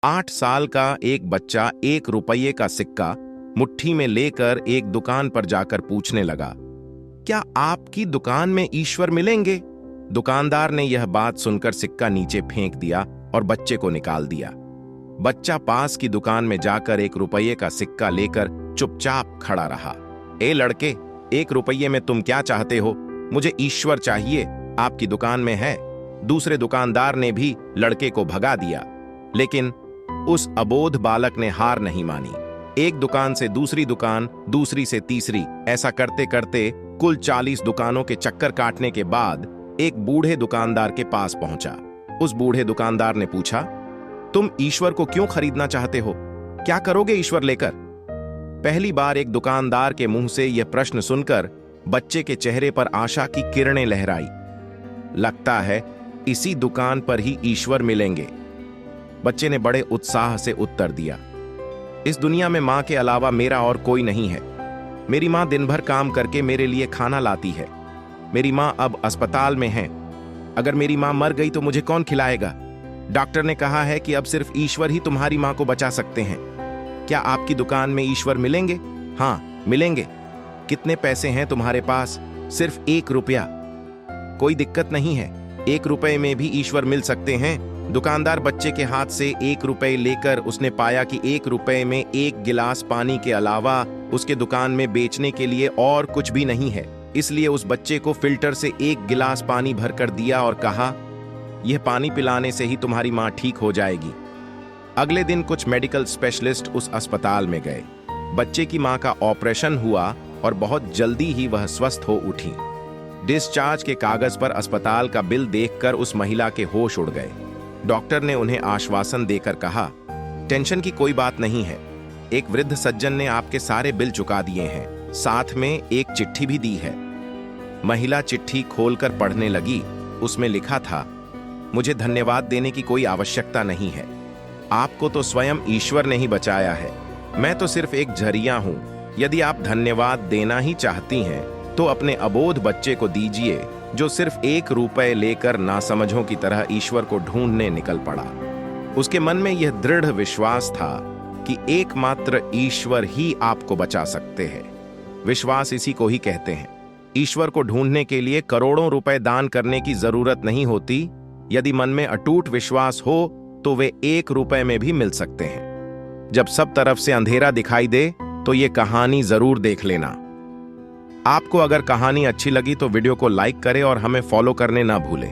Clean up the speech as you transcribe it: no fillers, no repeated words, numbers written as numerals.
8 साल का एक बच्चा 1 रुपये का सिक्का मुट्ठी में लेकर एक दुकान पर जाकर पूछने लगा, क्या आपकी दुकान में ईश्वर मिलेंगे? दुकानदार ने यह बात सुनकर सिक्का नीचे फेंक दिया और बच्चे को निकाल दिया। बच्चा पास की दुकान में जाकर 1 रुपये का सिक्का लेकर चुपचाप खड़ा रहा। ए लड़के, 1 रुपये में तुम क्या चाहते हो? मुझे ईश्वर चाहिए, आपकी दुकान में है। दूसरे दुकानदार ने भी लड़के को भगा दिया, लेकिन उस अबोध बालक ने हार नहीं मानी। एक दुकान से दूसरी दुकान, दूसरी से तीसरी, ऐसा करते करते कुल 40 दुकानों के चक्कर काटने के बाद एक बूढ़े दुकानदार के पास पहुंचा। उस बूढ़े दुकानदार ने पूछा, तुम ईश्वर को क्यों खरीदना चाहते हो? क्या करोगे ईश्वर लेकर? पहली बार एक दुकानदार के मुंह से यह प्रश्न सुनकर बच्चे के चेहरे पर आशा की किरणें लहराई। लगता है इसी दुकान पर ही ईश्वर मिलेंगे। बच्चे ने बड़े उत्साह से उत्तर दिया, इस दुनिया में मां के अलावा मेरा और कोई नहीं है। मेरी मां दिन भर काम करके मेरे लिए खाना लाती है। मेरी मां अब अस्पताल में है। अगर मेरी मां मर गई तो मुझे कौन खिलाएगा? डॉक्टर ने कहा है कि अब सिर्फ ईश्वर ही तुम्हारी मां को बचा सकते हैं। क्या आपकी दुकान में ईश्वर मिलेंगे? हाँ, मिलेंगे। कितने पैसे हैं तुम्हारे पास? सिर्फ 1 रुपया। कोई दिक्कत नहीं है, 1 रुपये में भी ईश्वर मिल सकते हैं। दुकानदार बच्चे के हाथ से 1 रुपये लेकर उसने पाया कि 1 रुपये में 1 गिलास पानी के अलावा उसके दुकान में बेचने के लिए और कुछ भी नहीं है। इसलिए उस बच्चे को फिल्टर से 1 गिलास पानी भरकर दिया और कहा, यह पानी पिलाने से ही तुम्हारी मां ठीक हो जाएगी। अगले दिन कुछ मेडिकल स्पेशलिस्ट उस अस्पताल में गए। बच्चे की मां का ऑपरेशन हुआ और बहुत जल्दी ही वह स्वस्थ हो उठी। डिस्चार्ज के कागज पर अस्पताल का बिल देखकर उस महिला के होश उड़ गए। डॉक्टर ने उन्हें आश्वासन देकर कहा, टेंशन की कोई बात नहीं है। एक वृद्ध सज्जन ने आपके सारे बिल चुका दिए हैं, साथ में एक चिट्ठी भी दी है। महिला चिट्ठी खोलकर पढ़ने लगी। उसमें लिखा था, मुझे धन्यवाद देने की कोई आवश्यकता नहीं है। आपको तो स्वयं ईश्वर ने ही बचाया है। मैं तो सिर्फ एक झरिया हूं। यदि आप धन्यवाद देना ही चाहती हैं तो अपने अबोध बच्चे को दीजिए, जो सिर्फ 1 रुपये लेकर नासमझों की तरह ईश्वर को ढूंढने निकल पड़ा। उसके मन में यह दृढ़ विश्वास था कि एकमात्र ईश्वर ही आपको बचा सकते हैं। विश्वास इसी को ही कहते हैं। ईश्वर को ढूंढने के लिए करोड़ों रुपए दान करने की जरूरत नहीं होती। यदि मन में अटूट विश्वास हो तो वे 1 रुपये में भी मिल सकते हैं। जब सब तरफ से अंधेरा दिखाई दे तो ये कहानी जरूर देख लेना। आपको अगर कहानी अच्छी लगी तो वीडियो को लाइक करें और हमें फॉलो करने ना भूलें।